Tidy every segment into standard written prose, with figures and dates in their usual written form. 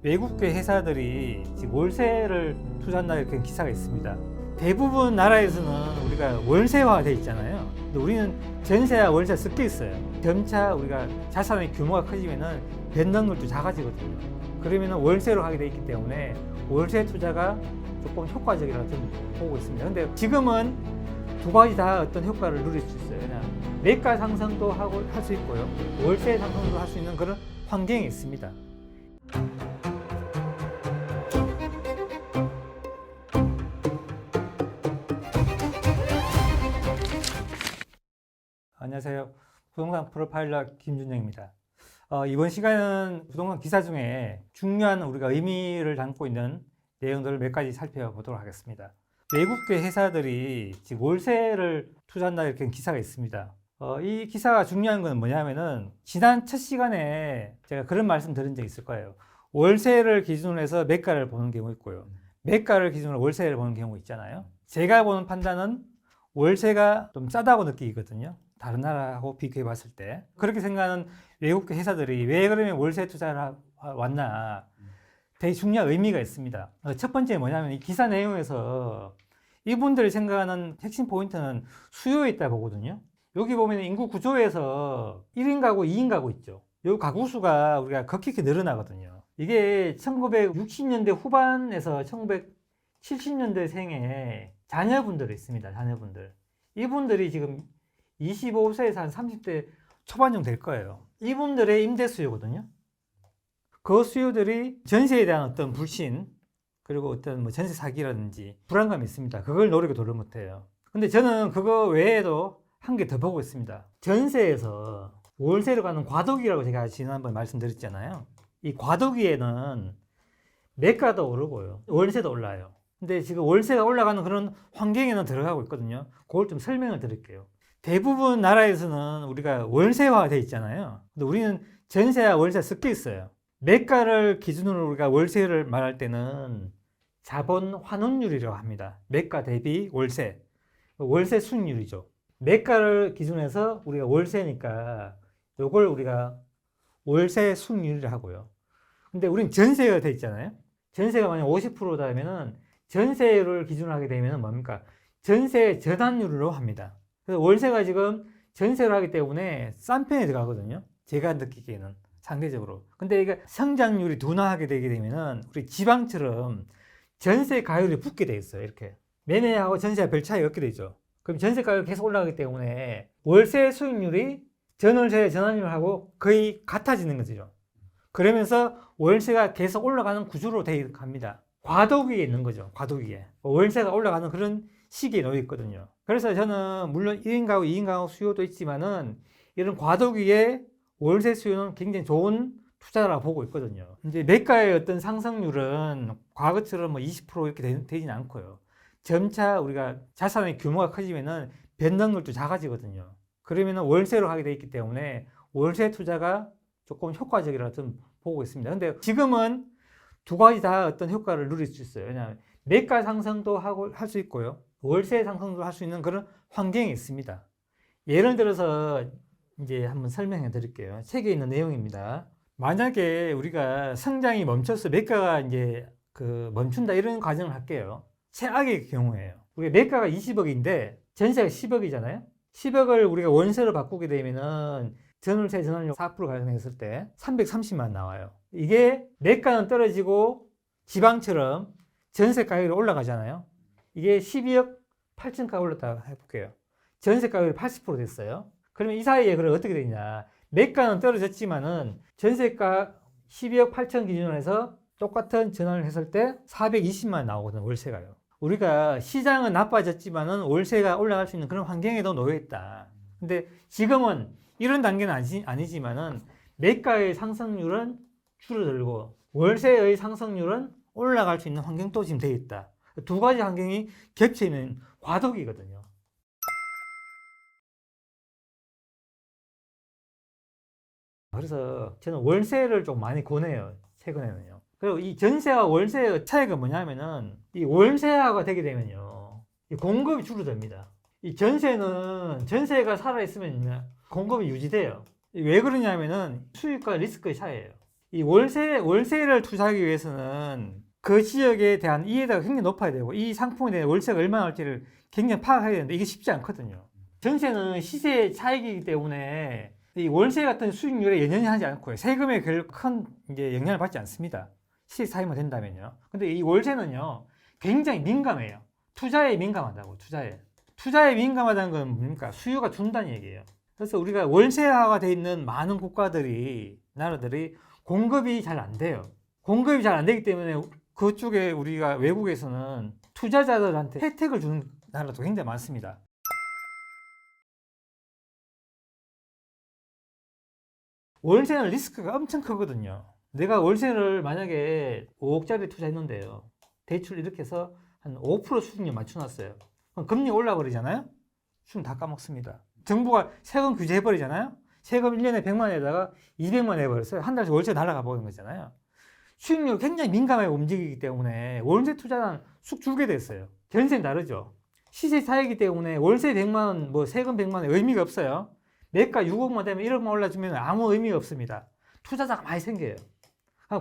외국계 회사들이 지금 월세를 투자한다 이렇게 기사가 있습니다. 대부분 나라에서는 우리가 월세화 돼 있잖아요. 근데 우리는 전세와 월세 섞여 있어요. 점차 우리가 자산의 규모가 커지면은 변동률도 작아지거든요. 그러면은 월세로 하게 돼 있기 때문에 월세 투자가 조금 효과적이라고 저는 보고 있습니다. 근데 지금은 두 가지 다 어떤 효과를 누릴 수 있어요. 그냥 매가 상승도 하고 할 수 있고요. 월세 상승도 할 수 있는 그런 환경이 있습니다. 안녕하세요. 부동산 프로파일러 김준영입니다. 이번 시간은 부동산 기사 중에 중요한 우리가 의미를 담고 있는 내용들을 몇 가지 살펴보도록 하겠습니다. 외국계 회사들이 지금 월세를 투자한다 이렇게 기사가 있습니다. 이 기사가 중요한 건 뭐냐면은 지난 첫 시간에 제가 그런 말씀 드린 적 있을 거예요. 월세를 기준으로 해서 매가를 보는 경우 있고요. 매가를 기준으로 월세를 보는 경우 있잖아요. 제가 보는 판단은 월세가 좀 싸다고 느끼거든요. 다른 나라하고 비교해 봤을 때. 그렇게 생각하는 외국계 회사들이 왜 그러면 월세 투자를 왔나. 되게 중요한 의미가 있습니다. 첫 번째 뭐냐면 이 기사 내용에서 이분들이 생각하는 핵심 포인트는 수요에 있다 보거든요. 여기 보면 인구 구조에서 1인 가구, 2인 가구 있죠. 이 가구 수가 우리가 급격히 늘어나거든요. 이게 1960년대 후반에서 1970년대 생에 자녀분들이 있습니다. 자녀분들. 이분들이 지금 25세에서 한 30대 초반 정도 될 거예요. 이분들의 임대 수요거든요. 그 수요들이 전세에 대한 어떤 불신, 그리고 어떤 뭐 전세 사기라든지 불안감이 있습니다. 그걸 노리고 도를 못해요. 근데 저는 그거 외에도 한 개 더 보고 있습니다. 전세에서 월세로 가는 과도기라고 제가 지난번에 말씀드렸잖아요. 이 과도기에는 매가도 오르고요. 월세도 올라요. 근데 지금 월세가 올라가는 그런 환경에는 들어가고 있거든요. 그걸 좀 설명을 드릴게요. 대부분 나라에서는 우리가 월세화 돼 있잖아요. 근데 우리는 전세와 월세 섞여 있어요. 매가를 기준으로 우리가 월세를 말할 때는 자본 환원율이라고 합니다. 매가 대비 월세. 월세 수익률이죠. 매가를 기준으로 해서 우리가 월세니까 요걸 우리가 월세 수익률이라고 하고요. 근데 우린 전세가 돼 있잖아요. 전세가 만약 50%다면은 전세를 기준으로 하게 되면 뭡니까? 전세 전환율로 합니다. 그래서 월세가 지금 전세를 하기 때문에 싼 편에 들어가거든요. 제가 느끼기에는 상대적으로. 근데 이게 성장률이 둔화하게 되게 되면은 우리 지방처럼 전세 가율이 붙게 돼 있어요. 이렇게 매매하고 전세가 별 차이가 없게 되죠. 그럼 전세 가율이 계속 올라가기 때문에 월세 수익률이 전월세 전환율하고 거의 같아지는 거죠. 그러면서 월세가 계속 올라가는 구조로 되어 갑니다. 과도기에 있는 거죠. 과도기에. 월세가 올라가는 그런 시기에 놓여 있거든요. 그래서 저는 물론 1인 가구, 2인 가구 수요도 있지만은 이런 과도기에 월세 수요는 굉장히 좋은 투자라고 보고 있거든요. 이제 매가의 어떤 상승률은 과거처럼 뭐 20% 이렇게 되지는 않고요. 점차 우리가 자산의 규모가 커지면은 변동률도 작아지거든요. 그러면은 월세로 하게 돼 있기 때문에 월세 투자가 조금 효과적이라고 좀 보고 있습니다. 근데 지금은 두 가지 다 어떤 효과를 누릴 수 있어요. 왜냐하면 매가 상승도 하고 할 수 있고요. 월세 상승도 할 수 있는 그런 환경이 있습니다. 예를 들어서 이제 한번 설명해 드릴게요. 책에 있는 내용입니다. 만약에 우리가 성장이 멈춰서 매가가 이제 멈춘다 이런 가정을 할게요. 최악의 경우에요. 우리 매가가 20억인데 전세가 10억이잖아요. 10억을 우리가 원세로 바꾸게 되면은 전월세 전환율 4% 가정했을 때 330만 나와요. 이게 매가는 떨어지고 지방처럼 전세 가격이 올라가잖아요. 이게 12억 8천가 올랐다 해볼게요. 전세 가격이 80% 됐어요. 그러면 이 사이에 그럼 어떻게 되냐? 매가는 떨어졌지만은 전세가 12억 8천 기준으로 해서 똑같은 전환을 했을 때 420만 나오거든요. 월세가요. 우리가 시장은 나빠졌지만은 월세가 올라갈 수 있는 그런 환경에도 놓여 있다. 근데 지금은 이런 단계는 아니지만은 매가의 상승률은 줄어들고 월세의 상승률은 올라갈 수 있는 환경도 지금 되어 있다. 두 가지 환경이 겹쳐 있는 과도기거든요. 그래서 저는 월세를 좀 많이 권해요. 최근에는요. 그리고 이 전세와 월세의 차이가 뭐냐면은 이 월세화가 되게 되면요. 이 공급이 줄어듭니다. 이 전세는 전세가 살아있으면 공급이 유지돼요. 왜 그러냐면은 수익과 리스크의 차이예요. 이 월세를 투자하기 위해서는 그 지역에 대한 이해도가 굉장히 높아야 되고 이 상품에 대한 월세가 얼마나 할지를 굉장히 파악해야 되는데 이게 쉽지 않거든요. 전세는 시세 차익이기 때문에 이 월세 같은 수익률에 연연히 하지 않고요. 세금에 별 큰 이제 영향을 받지 않습니다. 시세 차익만 된다면요. 근데 이 월세는요, 굉장히 민감해요. 투자에 민감하다고, 투자에. 투자에 민감하다는 건 뭡니까? 수요가 준다는 얘기예요. 그래서 우리가 월세화가 돼 있는 많은 나라들이 공급이 잘 안 돼요. 공급이 잘 안 되기 때문에 그쪽에 우리가 외국에서는 투자자들한테 혜택을 주는 나라도 굉장히 많습니다. 월세는 리스크가 엄청 크거든요. 내가 월세를 만약에 5억짜리 투자했는데요. 대출 이렇게 해서 한 5% 수익률 맞춰놨어요. 그럼 금리 올라버리잖아요? 수익 다 까먹습니다. 정부가 세금 규제해버리잖아요? 세금 1년에 100만 원에다가 200만 해버렸어요. 한 달씩 월세 날아가 버리는 거잖아요. 수익률 굉장히 민감하게 움직이기 때문에 월세 투자는 쑥 줄게 됐어요. 전세는 다르죠. 시세 차이기 때문에 월세 100만 원, 뭐 세금 100만 원 의미가 없어요. 매가 6억만 되면 1억만 올라주면 아무 의미가 없습니다. 투자자가 많이 생겨요.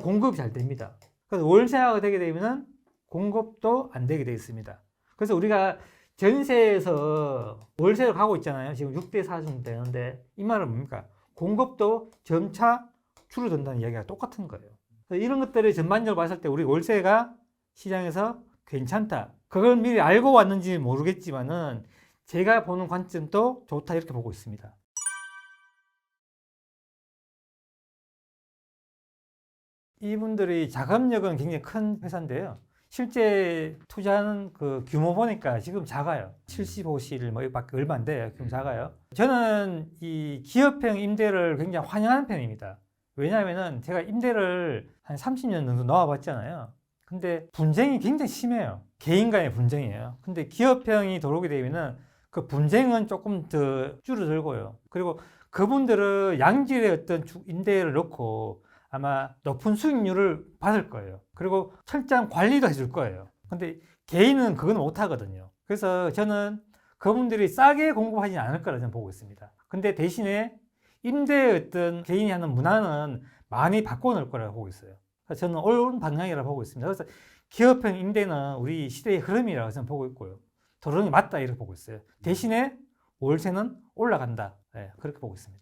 공급이 잘 됩니다. 그래서 월세화가 되게 되면 공급도 안 되게 되어 있습니다. 그래서 우리가 전세에서 월세를 가고 있잖아요. 지금 6대4 정도 되는데 이 말은 뭡니까? 공급도 점차 줄어든다는 이야기가 똑같은 거예요. 이런 것들을 전반적으로 봤을 때 우리 월세가 시장에서 괜찮다. 그걸 미리 알고 왔는지 모르겠지만은 제가 보는 관점도 좋다 이렇게 보고 있습니다. 이분들이 자금력은 굉장히 큰 회사인데요. 실제 투자하는 그 규모 보니까 지금 작아요. 75실 뭐 밖에 얼마 안 돼요. 지금 작아요. 저는 이 기업형 임대를 굉장히 환영하는 편입니다. 왜냐하면은 제가 임대를 한 30년 정도 넣어봤잖아요. 근데 분쟁이 굉장히 심해요. 개인 간의 분쟁이에요. 근데 기업형이 들어오게 되면은 그 분쟁은 조금 더 줄어들고요. 그리고 그분들은 양질의 어떤 임대를 넣고 아마 높은 수익률을 받을 거예요. 그리고 철저한 관리도 해줄 거예요. 근데 개인은 그건 못 하거든요. 그래서 저는 그분들이 싸게 공급하지 않을 거라 저는 보고 있습니다. 근데 대신에 임대의 어떤 개인이 하는 문화는 많이 바꿔놓을 거라고 보고 있어요. 그래서 저는 옳은 방향이라고 보고 있습니다. 그래서 기업형 임대는 우리 시대의 흐름이라고 저는 보고 있고요. 도름이 맞다 이렇게 보고 있어요. 대신에 월세는 올라간다. 네, 그렇게 보고 있습니다.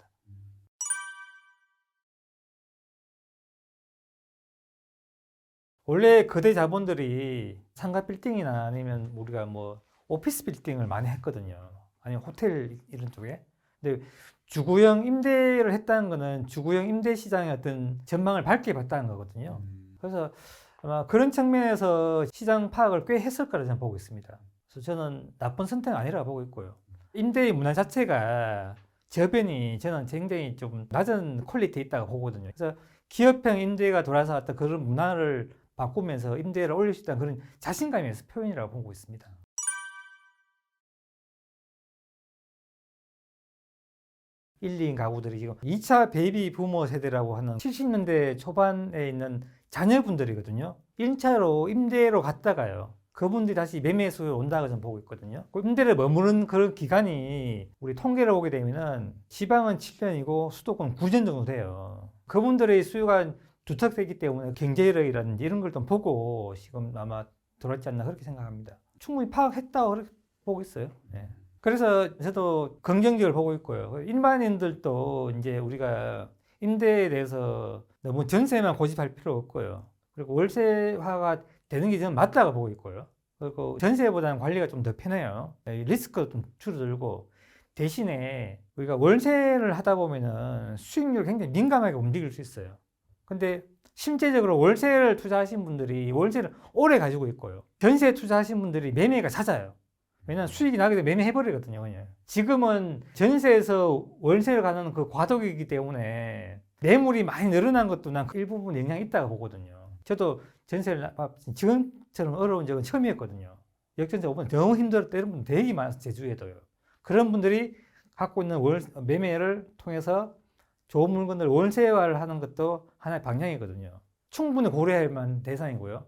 원래 거대 자본들이 상가 빌딩이나 아니면 우리가 뭐 오피스 빌딩을 많이 했거든요. 아니면 호텔 이런 쪽에. 근데 주구형 임대를 했다는 거는 주구형 임대 시장의 어떤 전망을 밝게 봤다는 거거든요. 그래서 아마 그런 측면에서 시장 파악을 꽤 했을 거라 저는 보고 있습니다. 그래서 저는 나쁜 선택은 아니라고 보고 있고요. 임대의 문화 자체가 저변이 저는 굉장히 좀 낮은 퀄리티 있다고 보거든요. 그래서 기업형 임대가 돌아서 어떤 그런 문화를 바꾸면서 임대를 올릴 수 있다는 그런 자신감에서 표현이라고 보고 있습니다. 1, 2인 가구들이 지금 2차 베이비 부모 세대라고 하는 70년대 초반에 있는 자녀분들이거든요. 1차로 임대로 갔다가요. 그분들이 다시 매매수요 온다고 저는 보고 있거든요. 그 임대를 머무는 그런 기간이 우리 통계를 보게 되면은 지방은 7년이고 수도권 9년 정도 돼요. 그분들의 수요가 두텁되기 때문에 경제력이라든지 이런 걸 좀 보고 지금 아마 들어왔지 않나 그렇게 생각합니다. 충분히 파악했다고 그렇게 보고 있어요. 네. 그래서 저도 긍정적으로 보고 있고요. 일반인들도 이제 우리가 임대에 대해서 너무 전세만 고집할 필요 없고요. 그리고 월세화가 되는 게 저는 맞다고 보고 있고요. 그리고 전세보다는 관리가 좀 더 편해요. 리스크도 좀 줄어들고 대신에 우리가 월세를 하다 보면은 수익률 굉장히 민감하게 움직일 수 있어요. 근데 실제적으로 월세를 투자하신 분들이 월세를 오래 가지고 있고요. 전세 투자하신 분들이 매매가 잦아요. 왜냐하면 수익이 나게 되면 매매해버리거든요. 그냥. 지금은 전세에서 월세를 가는 그 과도기이기 때문에 매물이 많이 늘어난 것도 난 일부분 영향이 있다고 보거든요. 저도 전세를 지금처럼 어려운 적은 처음이었거든요. 역전세 오면 너무 힘들었다 이런 분 되게 많아서 제주에도요. 그런 분들이 갖고 있는 매매를 통해서 좋은 물건을 월세화를 하는 것도 하나의 방향이거든요. 충분히 고려할 만한 대상이고요.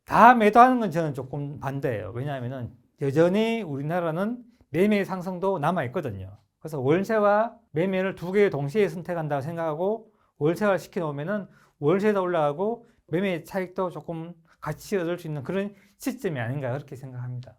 다 매도하는 건 저는 조금 반대예요. 왜냐하면 여전히 우리나라는 매매 상승도 남아있거든요. 그래서 월세와 매매를 두 개 동시에 선택한다고 생각하고 월세화 시켜놓으면은 월세도 올라가고 매매 차익도 조금 같이 얻을 수 있는 그런 시점이 아닌가 그렇게 생각합니다.